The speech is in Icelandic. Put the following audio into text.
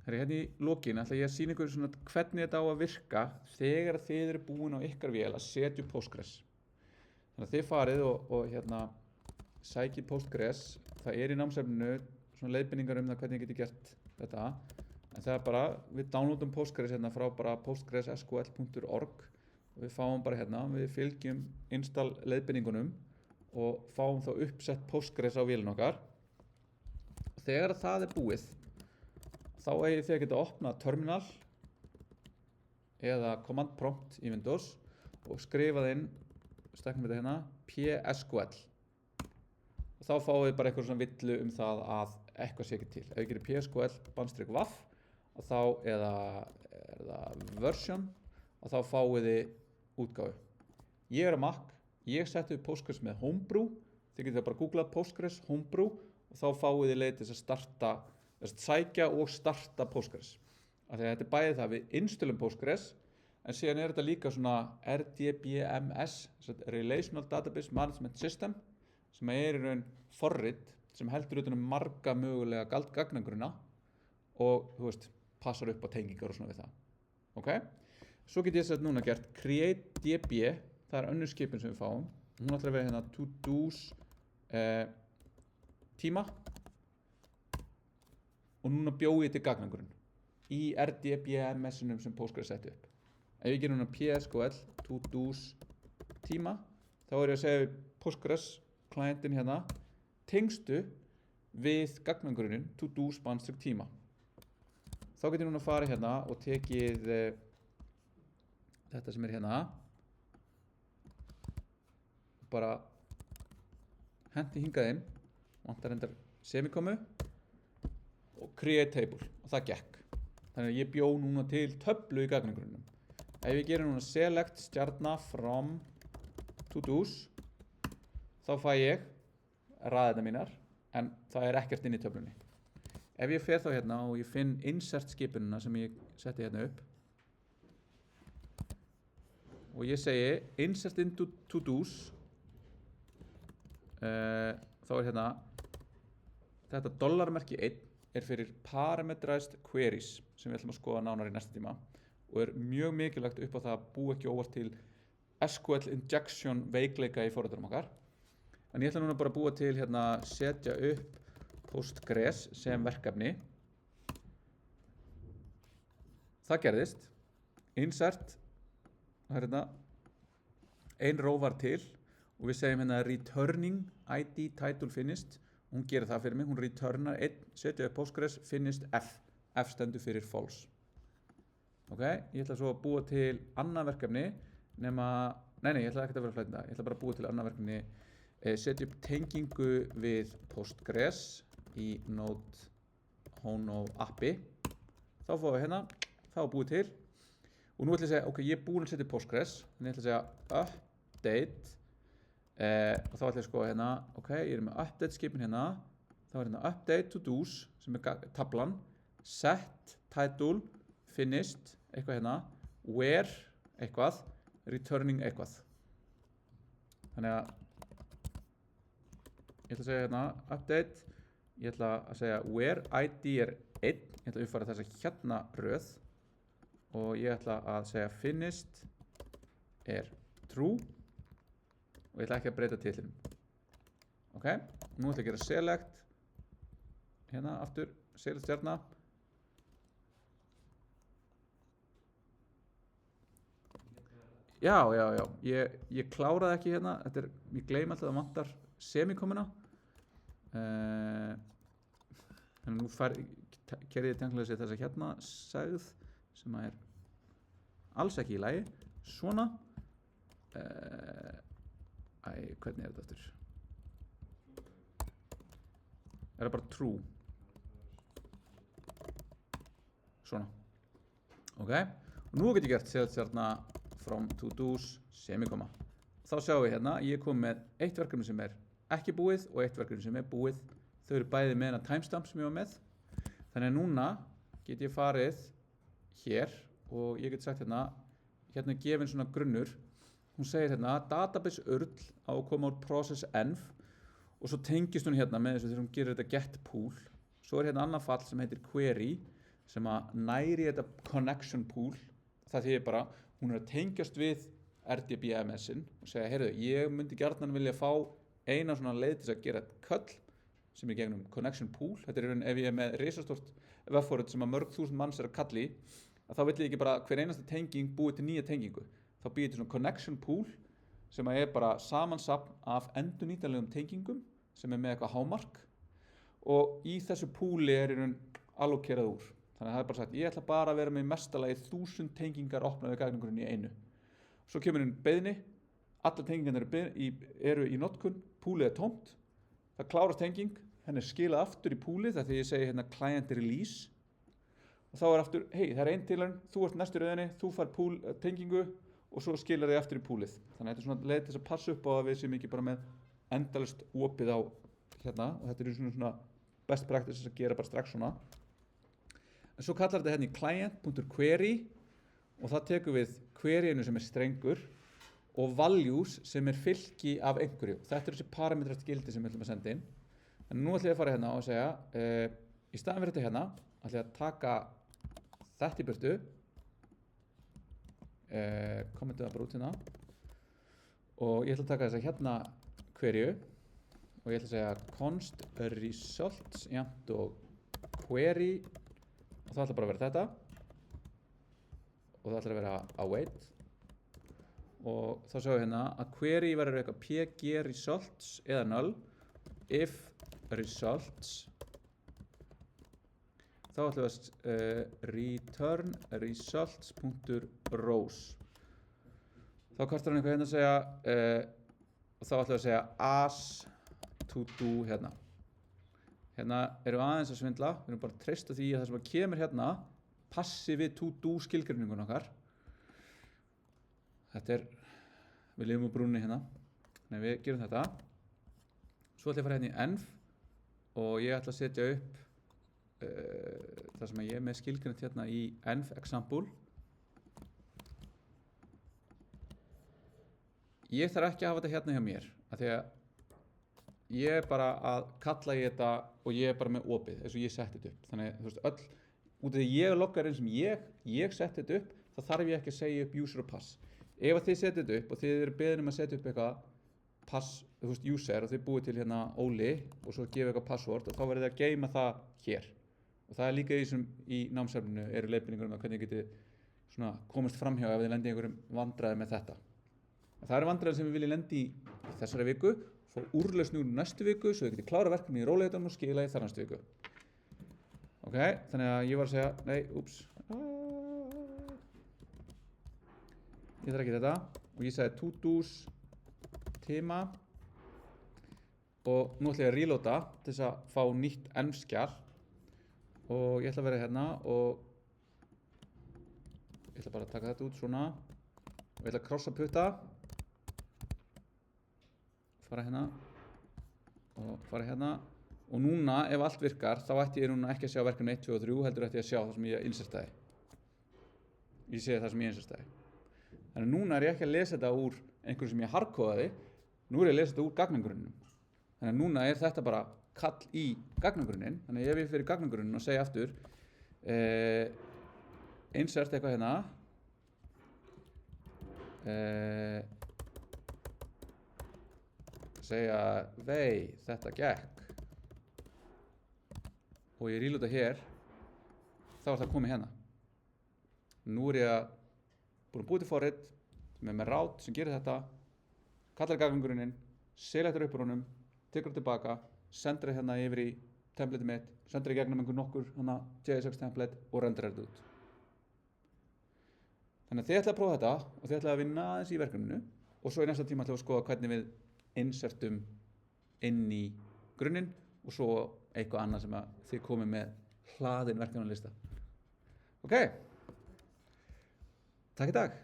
Hérna í lokin ætla ég að sýna ykkur svona hvernig þetta á að virka þegar þið eru búin á ykkar vél að setja upp Postgres. Þannig að þið farið og hérna sækið Postgres. Það í námsefninu svona leiðbeiningar það hvernig ég geti gert þetta. En það bara, við downloadum Postgres hérna frá bara postgres.sql.org og við fáum bara hérna, við fylgjum install leiðbeiningunum og fáum þá uppsett Postgres á vélinn okkar. Og þegar það er búið þá eigið þið að geta opnað terminal eða command prompt í Windows og skrifað inn, steknum þetta hérna, PSQL. Og þá fáið þið bara eitthvað svona villu það að eitthvað sé ekki til. Ef ég gerir PSQL-waff og þá er það version og þá fáið þið útgáfu. Ég er á Mac, ég setti upp Postgres með Homebrew. Þið getur bara googlað Postgres Homebrew og þá fáið þið leið til þess að starta sækja og starta Postgres. Af því að þetta er bæðið það við installum Postgres en síðan er þetta líka svona RDBMS, Relational Database Management System, sem er í raun forrit sem heldur utan marga mögulega gagnagrunna og þú veist, passar upp á tengingar og svona við það. Ok? Svo get ég sett núna gert create DB, það er önnur skipin sem við fáum. Hún ætlar að vera hérna to do's tíma. Og núna bjóði ég til gagnagrunn í RDBMS-unum sem Postgres setti upp. Ef ég gerir núna PSQL to do's tíma, þá er ég að segja Postgres klientin hérna tengstu við gagnagrunnin to do's tíma. Þá get ég núna farið hérna og tekið þetta sem er hérna bara hendi hingað inn, vantar endar semikomu og create table og það gekk. Þannig að ég bjó núna til töflu í gagnagrunnum. Ef ég gerir núna select stjarna from to do's þá fæ ég raðirnar mínar en það er ekkert inn í töflunni. Ef ég fer þá hérna og ég finn insert skipunina sem ég setti hérna upp og ég segi insert into to do's þá er hérna þetta dollarmerki 1 er fyrir parameterized queries sem við ætlum að skoða nánar í næsta tíma og er mjög mikilvægt upp á það að búa ekki óvart til SQL injection veikleika í forritunum okkar. En ég ætla núna bara að búa til hérna setja upp Postgres sem verkefni. Það gerðist. Insert, það er hérna ein row var til og við segjum hérna returning ID title finished. Hún gerir það fyrir mig, hún returnar 1, setja upp Postgres, finished F. F stendur fyrir false. Ok, ég ætla svo að búa til annað verkefni nema, nei, ég ætla ekki að vera að flæta það. Ég ætla bara að búa til annað verkefni, setja upp tengingu við Postgres í Node Hono appi. Þá fáum við hérna, það var búið til. Og nú ætla ég að segja, ok, ég er búin að setja upp Postgres, en ég ætla að segja update. Og þá ætla ég að skoða hérna, ok, ég er með update skipin hérna, þá er hérna update to do's sem er tablan, set title, finished, eitthvað hérna, where, eitthvað, returning eitthvað. Þannig að ég ætla að segja hérna update, ég ætla að segja where ID er 1, ég ætla að uppfæra þessa hérna röð og ég ætla að segja finished er true og ég ætla ekki að breyta titlinum. Ok, nú ætla ég að gera select, hérna aftur, select stjarna. Já, ég kláraði ekki hérna, ég gleymi alltaf að það vantar semikomuna. Þannig nú kerði ég tenglega sér þessa hérna sagð sem er alls ekki í lagi, svona. Hvernig er þetta aftur? Er það bara true? Svona. Ok, og nú get ég gert select stjarna from to do's semikoma. Þá sjáum við hérna, ég kom með eitt verkefni sem er ekki búið og eitt verkefni sem er búið. Þau eru bæði með hérna timestamp sem ég var með. Þannig að núna get ég farið hér og ég get sagt hérna er gefin svona grunnur. Hún segir hérna database url á að koma úr process env og svo tengist hún hérna með þessu þegar hún gerir þetta get pool. Svo er hérna annað fall sem heitir query sem að næri þetta connection pool. Það þýðir bara, hún að tengjast við RDBMS-in og segja, heyrðu, ég myndi gjarnan vilja fá eina svona leið til að gera köll sem er gegnum connection pool. Þetta er ef ég er með risastort webforrit sem að mörg þúsund manns að kalli, að þá vill ég ekki bara hver einasta tenging búið til nýja tengingu. Þá býð ég til svona connection pool sem að er bara samansapn af endurnýtanlegum tengingum sem er með eitthvað hámark og í þessu púli er í raun allokerað úr. Þannig að það er bara sagt, ég ætla bara að vera með mestalagi 1000 tengingar opnaði gagnagrunninn í einu. Svo kemur beiðni, allar tengingarnir eru í notkun, púlið er tómt, það klárast tenging, henni er skilað aftur í púlið þegar ég segi hérna client release og þá er aftur, hei, það er einn tilhörn, þú ert næstu rauðinni, þú fær tengingu og svo skilar þið aftur í púlið. Þannig að þetta er svona leið til þess að passa upp á að við séum ekki bara með endalaust opið á hérna og þetta er svona best practices að gera bara strax svona. En svo kallar þetta hérna í client.query og það tekur við queryinu sem er strengur og values sem er fylki af einhverju. Þetta er þessi parametrast gildi sem við ætlum að senda inn. En nú ætlum ég að fara hérna og segja, í staðan fyrir þetta hérna, ætlum ég að taka þetta í burtu, kommentu það bara út hérna og ég ætla að taka þess að hérna query og ég ætla að segja const results jafnt og query og það ætla bara að vera þetta og það ætla að vera await og þá sjáum við hérna að query verður eitthvað pg results eða null if results þá ætlum við að return results.rows þá kastar hann eitthvað hérna að segja og þá ætlum við að segja as to do hérna erum við aðeins að svindla við erum bara að treysta því að það sem kemur hérna passi við to do skilgreiningun okkar þetta er við lifum á brúnni hérna nei við gerum þetta svo ætlum ég að fara hérna í env og ég ætla að setja upp það sem ég er með skilgreint hérna í env example ég þarf ekki að hafa þetta hérna hjá mér af því að ég er bara að kalla í þetta og ég er bara með opið eins og ég setti þetta upp þannig þú veist öll út af því ég loggar inn sem ég setti þetta upp þá þarf ég ekki að segja upp user og pass ef að þið setja þetta upp og þið eru beðin að setja upp eitthvað pass, þú veist user og þið búið til hérna Óli og svo gefið eitthvað password og þá verður þið að geyma það hér og það er líka í námsefninu eru leiðbeiningar um að hvernig þið getið svona komist framhjá ef þið lendi í einhverjum vandræði með þetta það eru vandræði sem við viljum lendi í þessari viku fá úrlausn úr næstu viku svo þið getið klára verkefni í rólegheitunum og skila í þar næstu viku ok, þannig að ég var að segja nei, úps ég þarf ekki þetta og ég sagði to do's tema og nú ætla ég að reloada til þess að fá nýtt env-skjal og ég ætla að vera hérna og ég ætla bara að taka þetta út svona og ég ætla að krossa putta fara hérna og fara hérna og núna ef allt virkar þá ætti ég núna ekki að sjá verkefni 1, 2 og 3 heldur ætti ég að sjá það sem ég insertaði ég sé það sem ég insertaði þannig að núna er ég ekki að lesa þetta úr einhverju sem ég hardkóðaði nú er ég að lesa þetta úr gagnagrunnum þannig að núna er þetta bara kall í gagnagrunnin þannig að ef ég fyrir gagnagrunnin og segja aftur insert eitthvað hérna segja vei þetta gekk og ég reloada hér þá er það komið hérna nú er ég búin að búið til forrit sem er með route sem gerir þetta kallar gagnagrunninn selectar upp úr honum tekur það tilbaka sendir það hérna yfir í template mitt sendir það í gegnum nokkur hana JSX template og renderar þetta út þannig að þið ætlaði að prófa þetta og þið ætlaði að vinna aðeins í verkefninu og svo í næsta tíma ætlaði að skoða hvernig við insertum inn í grunninn og svo eitthvað annað sem að þið komið með hlaðin verkefnalista ok takk í dag